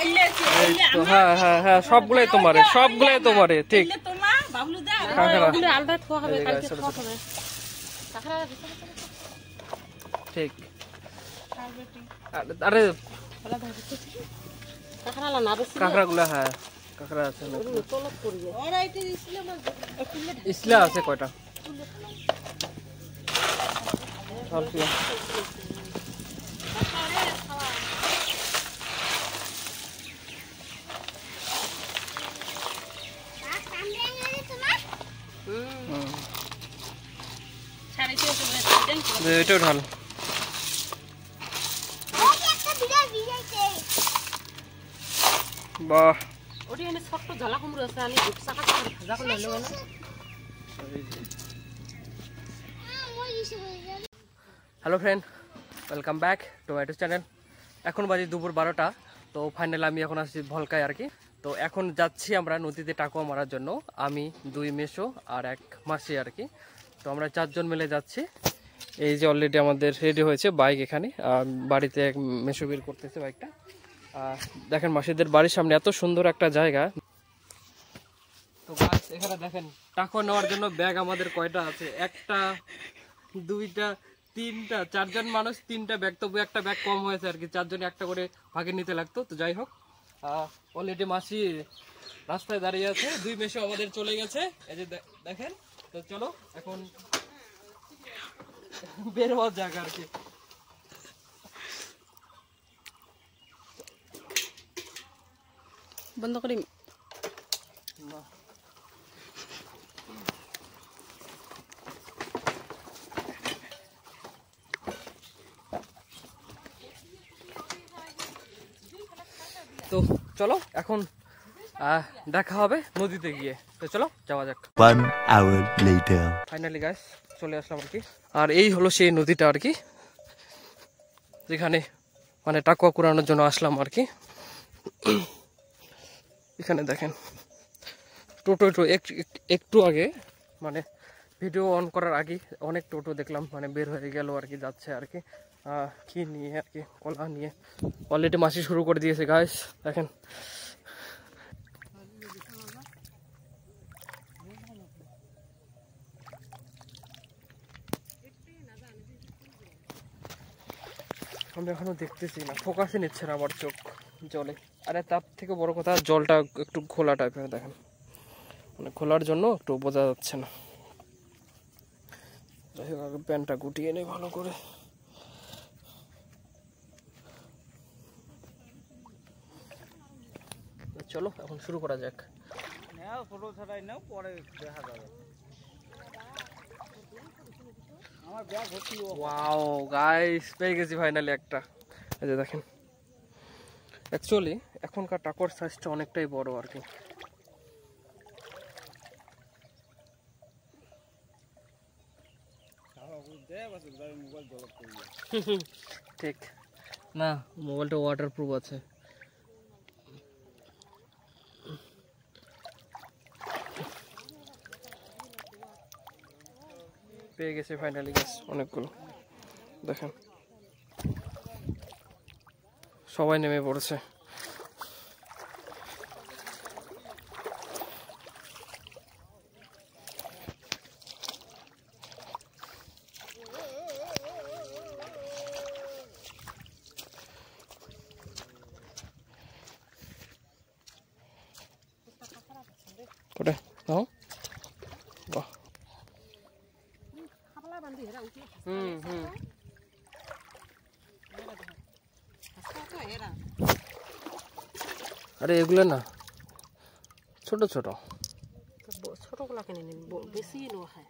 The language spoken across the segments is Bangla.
এই তো হ্যাঁ হ্যাঁ হ্যাঁ সবগুলাই তোমারে ঠিক ঠিক আরে কাঁকড়া গুলা হ্যাঁ কাঁকড়া আছে ইসলা আছে কয়টা এটাও ঢাল বাহ hello friend welcome back to my channel. এখন বাজে দুপুর 12টা। তো ফাইনালি আমি এখন আসছি ভলকায় আর কি। তো এখন যাচ্ছি আমরা নদীতে টাকুয়া মারার জন্য, আমি 2 মেসো আর 1 মাসি আর কি। তো আমরা 4 জন মিলে যাচ্ছি। এই যে অলরেডি আমাদের রেডি হয়েছে বাইক এখানে, বাড়িতে এক মেসো বের করতেছে বাইকটা। দেখেন মাসিদের বাড়ির সামনে এত সুন্দর একটা জায়গা। তো গাইস এখানে দেখেন টাকুয়া নেওয়ার জন্য ব্যাগ আমাদের কয়টা আছে, 1টা 2টা 3টা 4 জন মানুষ 3টা ব্যাগ, তবু একটা ব্যাগ কম হয়েছে আর কি, 4 জনে একটা করে ভাগে নিতে লাগতো। তো যাই হোক অলরেডি মাসি রাস্তায় দাঁড়িয়ে আছে, 2 মেসো আমাদের চলে গেছে এই যে দেখেন। তো চলো এখন বের হওয়া যাক আর কি। বন্ধ করি না তো চলো এখন দেখা হবে নদীতে গিয়ে। তো চলো যাওয়া যাক। 1 hour later ফাইনালি গাইস চলে আসলাম আর কি। আর এই হলো সেই নদীটা আর কি, যেখানে মানে টাকুয়া কুড়ানোর জন্য আসলাম আর কি। এখানে দেখেন টোটো একটু আগে মানে ভিডিও অন করার আগে অনেক টোটো দেখলাম মানে বের হয়ে গেল আর কি, যাচ্ছে আর কি কি নিয়ে আর কি, কলা নিয়ে। অলরেডি মাসি শুরু করে দিয়েছে গাইস দেখেন। আমি এখনো দেখতেছি না, ফোকাসে নিচ্ছে না আমার চোখ জলে। আরে তার থেকে বড় কথা জলটা একটু ঘোলা টাইপের দেখেন, মানে খোলার জন্য একটু বোঝা যাচ্ছে না। যাই হোক আগে প্যান্টটা গুটিয়ে নেই ভালো করে। চলো এখন শুরু করা যাক। ওয়াও গাইস পেয়ে গেছি ফাইনালি একটা। এই যে দেখেন অ্যাকচুয়ালি এখনকার টাকুয়ার সাইজটা অনেকটাই বড় আর কি। ঠিক না, মোবাইলটা ওয়াটারপ্রুফ আছে। পেয়ে গেছে ফাইনালি গাছ অনেকগুলো, দেখেন সবাই নেমে পড়েছে। ওটা নাও বাহ। আরে এগুলো না ছোট ছোট ছোটগুলা কিনে নিন, বেশি নেওয়া হয়।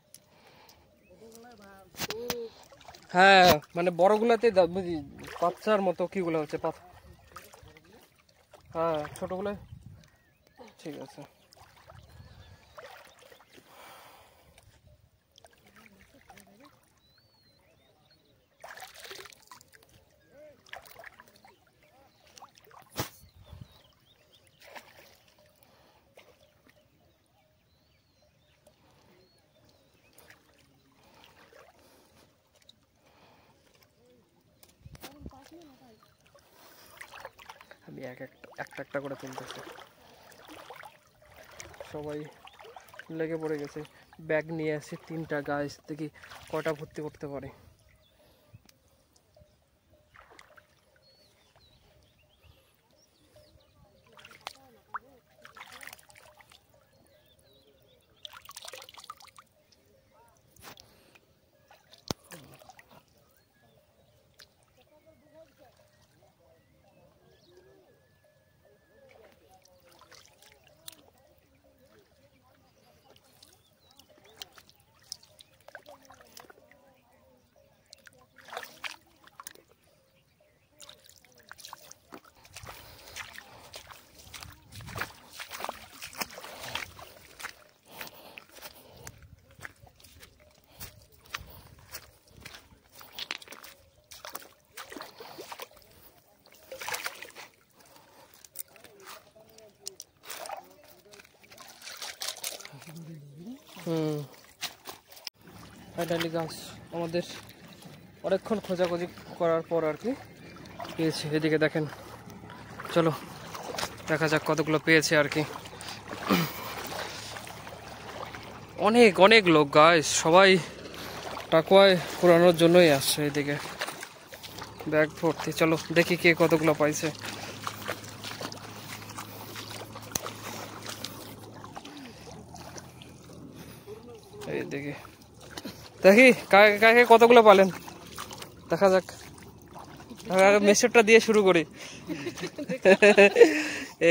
হ্যাঁ মানে বড়গুলাতে বুঝি বাচ্চার মতো কিগুলো হচ্ছে হ্যাঁ ছোটগুলো ঠিক আছে। আমি এক একটা একটা একটা করে তুলতেছে, সবাই লেগে পড়ে গেছে। ব্যাগ নিয়ে আসি 3টা, গাছ দেখি কটা ভর্তি করতে পারে। ফাইনালি গাছ আমাদের অনেকক্ষণ খোঁজাখুঁজি করার পর আর কি পেয়েছি। এদিকে দেখেন, চলো দেখা যাক কতগুলো পেয়েছে আর কি। অনেক অনেক লোক গাছ, সবাই টাকুয়ায় কুড়ানোর জন্যই আসছে। এদিকে ব্যাগ ভর্তি, চলো দেখি কে কতগুলো পাইছে। এইদিকে দেখি কাকে কাকে কতগুলো পালেন, দেখা যাক। মেসেরটা দিয়ে শুরু করি।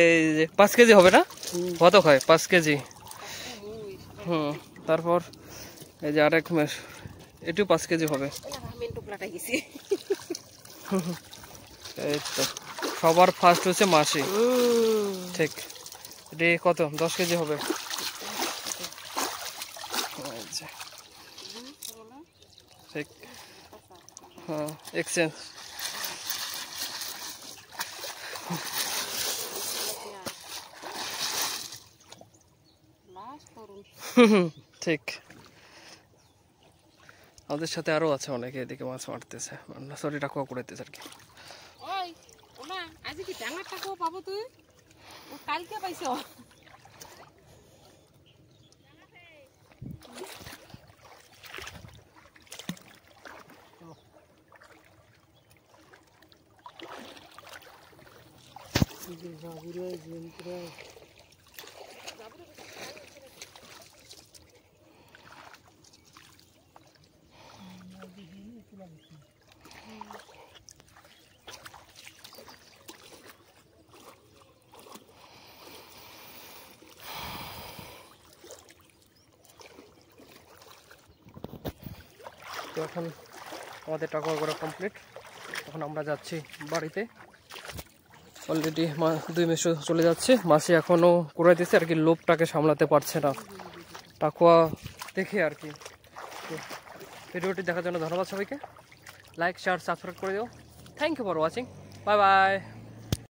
এই যে 5 কেজি হবে না? কত হয়? 5 কেজি। তারপর এই যে আরেক মেস, এটিও 5 কেজি হবে। এই তো সবার ফার্স্ট হচ্ছে মাসি, ঠিক। এটি কত? 10 কেজি হবে। ঠিক, হ্যাঁ, এক্সচেঞ্জ। ঠিক, আমাদের সাথে আরো আছে অনেকে এদিকে মাছ মারতেছে, সরি টাকুয়া কুড়াইতেছে আর কি। ওই ওনা আজ কি ডাঙর টাকাও পাবো তুই? ও কালকে পাইছো? তো এখন আমাদের টাকা করা কমপ্লিট, এখন আমরা যাচ্ছি বাড়িতে। অলরেডি 2 মাস চলে যাচ্ছে, মাসি এখনও কুড়াইতেছে আর কি, লোভটাকে সামলাতে পারছে না টাকুয়া দেখে আর কি। তো ভিডিওটি দেখার জন্য ধন্যবাদ সবাইকে, লাইক শেয়ার সাবস্ক্রাইব করে দিও। Thank you for watching, bye by.